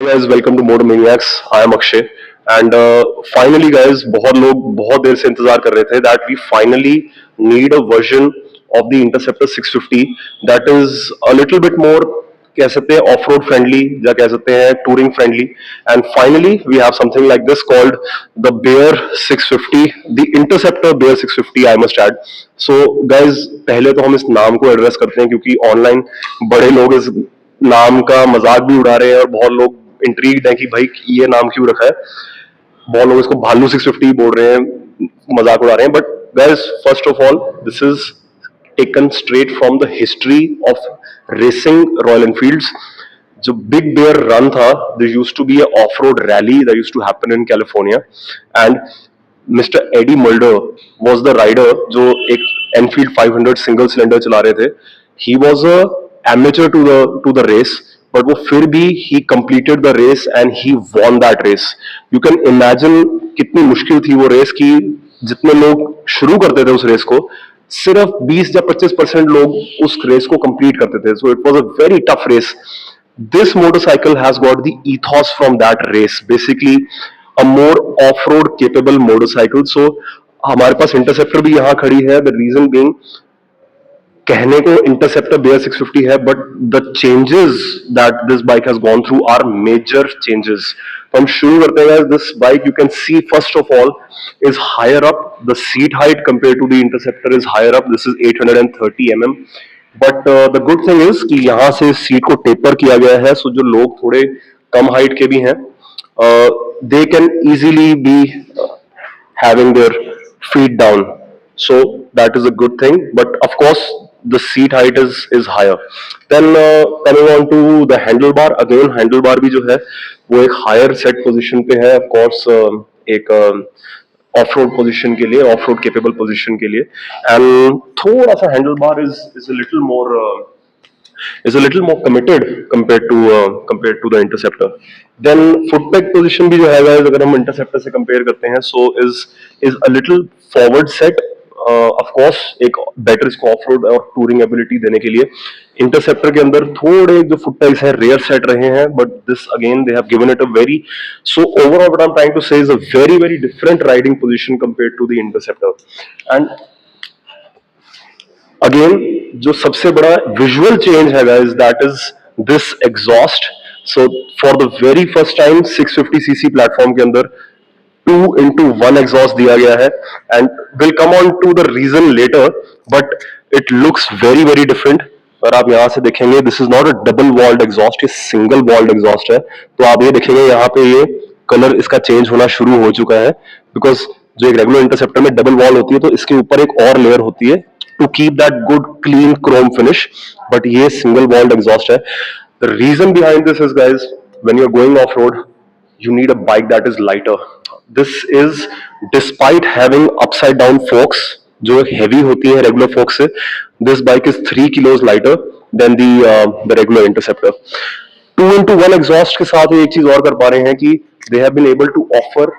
guys, welcome to Motor Maniacs. I am Akshay and finally guys, बहुत लोग बहुत देर से इंतजार कर रहे थे that we finally need a version of the Interceptor 650 that is a little bit more कह सकते हैं ऑफ-रोड फ्रेंडली या कह सकते हैं touring friendly and finally we have something like this called the Bear 650 the Interceptor Bear 650 I must add. So guys पहले तो हम इस नाम को एड्रेस करते हैं क्योंकि ऑनलाइन बड़े लोग इस नाम का मजाक भी उड़ा रहे हैं और बहुत लोग इंट्रीग्ड है कि भाई ये नाम क्यों रखा है. बहुत लोग इसको भालू 650 बोल रहे हैं, मजाक उड़ा रहे हैं. But guys first of all this is taken straight from the history of racing Royal Enfields. जो बिग बेयर रन था, there used to be a off road rally that used to happen in California and mister Eddie Mulder was the rider जो एक Enfield 500 single cylinder चला रहे थे. He was a amateur to the race, but वो फिर भी he completed the race and he won that race. You can imagine कितनी मुश्किल थी वो रेस की. जितने लोग शुरू करते थे उस रेस को, सिर्फ 20 या 25% लोग उस रेस को कंप्लीट करते थे. So it was a very tough race. This motorcycle has got the ethos from that race, basically a more off-road capable motorcycle. So हमारे पास इंटरसेप्टर भी यहाँ खड़ी है. The reason being, कहने को इंटरसेप्टर बेयर 650 है, but the changes that this bike has gone through are major changes. तो हम शुरू करते हैं. This bike you can see first of all is higher up. The seat height compare to the Interceptor is higher up. This is 830 mm. But the good thing is कि यहाँ से seat को taper किया गया है. सो जो लोग थोड़े कम हाइट के भी हैं, they can easily be having their feet down. So that is a good thing, but of course the seat height is higher. Then coming on to the handlebar, again handlebar भी जो है वो एक higher set position पे है. of course एक off-road position के लिए, off-road capable position के लिए, and थोड़ा सा handlebar is a little more committed compared to the Interceptor. Then foot peg position भी जो है guys, अगर हम Interceptor से compare करते हैं, so is a little forward set. Of course एक बेटर इसको ऑफ रोड और टूरिंग एबिलिटी देने के लिए इंटरसेप्टर के अंदर थोड़े जो फुट पेग्स है रेयर सेट रहे हैं, but this again they have given it a very, so overall what I am trying to say is a very very different riding position compared to the Interceptor. And again जो सबसे बड़ा visual change है guys, that is this exhaust. So for the very first time 650cc platform के अंदर 2-in-1 exhaust दिया गया है. And will come on to the reason later, but it looks very very different. और आप यहाँ से देखेंगे, this is not a double walled exhaust, ये सिंगल वॉल्ड एग्जॉस्ट है. तो आप ये देखेंगे यहाँ पे ये कलर इसका चेंज होना शुरू हो चुका है, बिकॉज जो एक रेगुलर इंटरसेप्टर में डबल वॉल होती है तो इसके ऊपर एक और लेयर होती है to keep that good clean chrome finish, but ये सिंगल वॉल्ड एग्जॉस्ट है. The reason behind this is guys, when you are going off road you need a bike that is lighter. This is despite having upside down forks जो heavy होती है regular forks से, this bike is 3 kilos lighter than the regular Interceptor. 2-in-1 exhaust के साथ एक चीज और कर पा रहे हैं कि they have been able to offer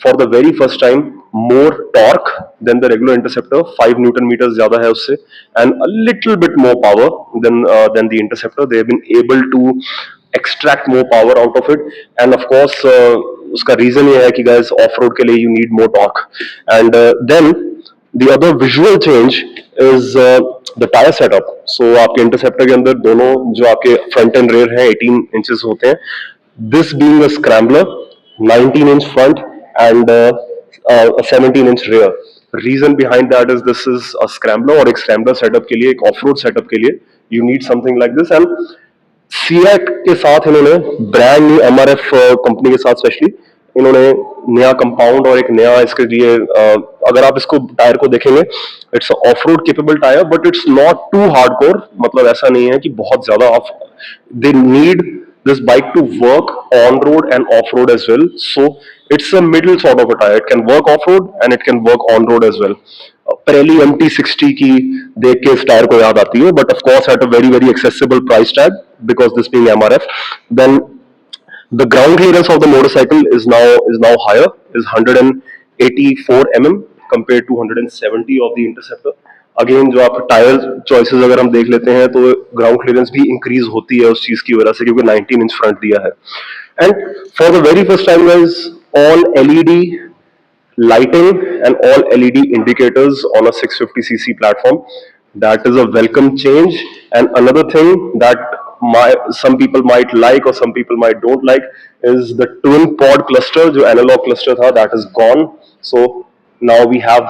for the very first time more torque than the regular Interceptor. 5 Newton meters ज्यादा है उससे, and a little bit more power than the Interceptor. They have been able to extract more power out of it, and of course उसका reason ये है कि guys off road के लिए you need more torque. And then the other visual change is the tire setup. So आपके interceptor के अंदर दोनों जो आपके फ्रंट एंड रेयर हैं 18 इंचेस होते हैं. This being a scrambler, 19-inch front and a 17-inch rear. Reason behind that is this is a scrambler, और एक scrambler setup के लिए, एक off-road setup के लिए you need something like this. And CEAT के साथ इन्होंने ब्रांड न्यू एमआरएफ कंपनी के साथ स्पेशली इन्होंने नया कंपाउंड और एक नया इसके लिए, अगर आप इसको टायर को देखेंगे, it's off road capable tyre, but it's not too hardcore. मतलब ऐसा नहीं है कि बहुत ज्यादा off, they need this bike to work on road and off road as well. So it's a middle sort of a tire. It can work off road and it can work on road as well. Pirelli MT60 की देख के इस tyre को याद आती है, but of course at a very very accessible price tag because this being MRF. Then the ground clearance of the motorcycle is now higher, is 184 mm compared to 170 of the Interceptor. Again जो आप tyre choices अगर हम देख लेते हैं तो ground clearance भी increase होती है उस चीज की वजह से, क्योंकि 19 इंच फ्रंट दिया है. And for the very first time, guys, all LED lighting and all LED indicators on a 650cc platform. That is a welcome change. And another thing that some people might like or some people might don't like is the twin pod cluster, the analog cluster tha, that is gone. So now we have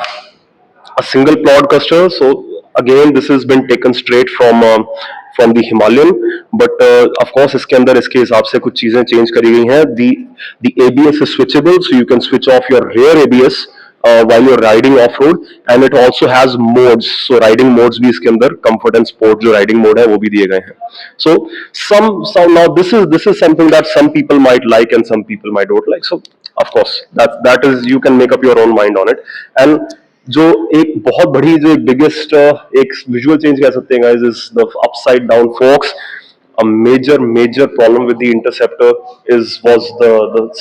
a single pod cluster. So again, this has been taken straight from the Himalayan, but of course इसके अंदर इसके हिसाब से कुछ चीजें change करी गई हैं. The ABS is switchable, so you can switch off your rear ABS while you're riding off road, and it also has modes. So riding modes भी इसके अंदर comfort and sport जो riding mode है वो भी दिए गए हैं. So some now this is something that some people might like and some people might don't like. So of course that is, you can make up your own mind on it. And जो एक बहुत बड़ी जो एक biggest एक visual change कह सकते हैं guys is the upside down focus. A major problem with the Interceptor was the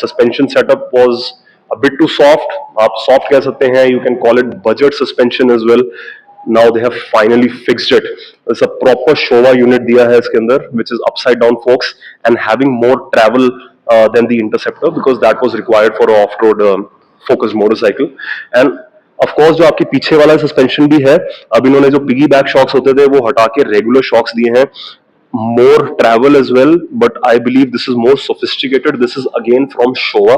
suspension setup was a bit too soft. आप soft कह सकते हैं, you can call it budget suspension as well. Now they have finally fixed it. It's a proper Showa unit दिया है इसके अंदर, which is upside down forks and having more travel than the Interceptor, because that was required for an off-road focused motorcycle. And of course जो आपके पीछे वाला suspension भी है, अब इन्होंने जो पिगी बैक शॉक्स होते थे वो हटा के रेगुलर शॉक्स दिए हैं. More travel as well, but I believe this is more sophisticated. This is again from Showa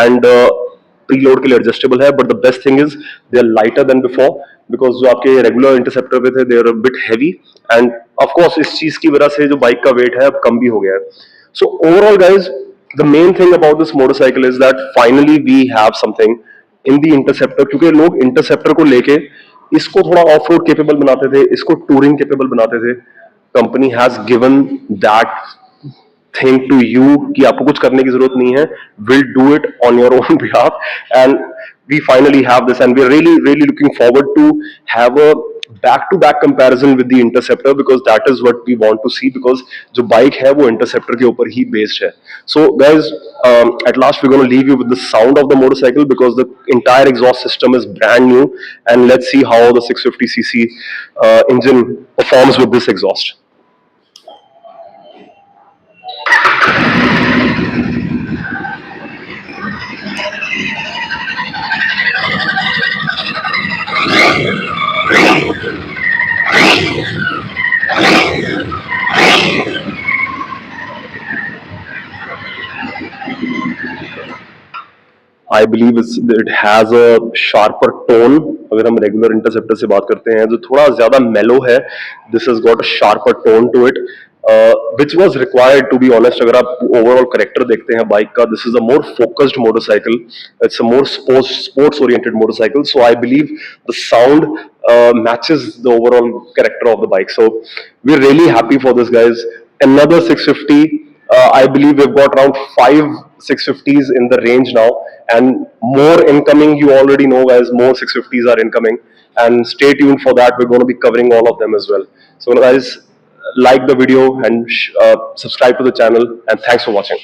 and preload के लिए एडजस्टेबल है. But the best thing is they are lighter than before, because जो आपके regular Interceptor पे थे they are a bit heavy. And of course इस चीज की वजह से जो बाइक का वेट है अब कम भी हो गया है. So overall guys, the main thing about this motorcycle is that finally we have something in the Interceptor, क्योंकि लोग इंटरसेप्टर को लेके इसको थोड़ा ऑफ रोड केपेबल बनाते थे, इसको टूरिंग केपेबल बनाते थे. Company has given that thing to you कि आपको कुछ करने की जरूरत नहीं है, will do it on your own behalf. And we finally have this, and we're really looking forward to have a back-to-back comparison with the Interceptor, because that is what we want to see, because जो bike है वो Interceptor के ऊपर ही based है. So guys, at last we're going to leave you with the sound of the motorcycle, because the entire exhaust system is brand new, and let's see how the 650cc engine performs with this exhaust. I believe it has a sharper tone. अगर हम regular interceptor से बात करते हैं जो थोड़ा ज़्यादा mellow है, this has got a sharper tone to it, which was required, to be honest. अगर आप overall character देखते हैं bike का, this is a more focused motorcycle. It's a more sports oriented motorcycle. So I believe the sound matches the overall character of the bike. So we're really happy for this, guys. Another 650. I believe we've got around 5 650s in the range now, and more incoming. You already know, guys, more 650s are incoming, and stay tuned for that. We're going to be covering all of them as well. So guys, like the video and subscribe to the channel, and thanks for watching.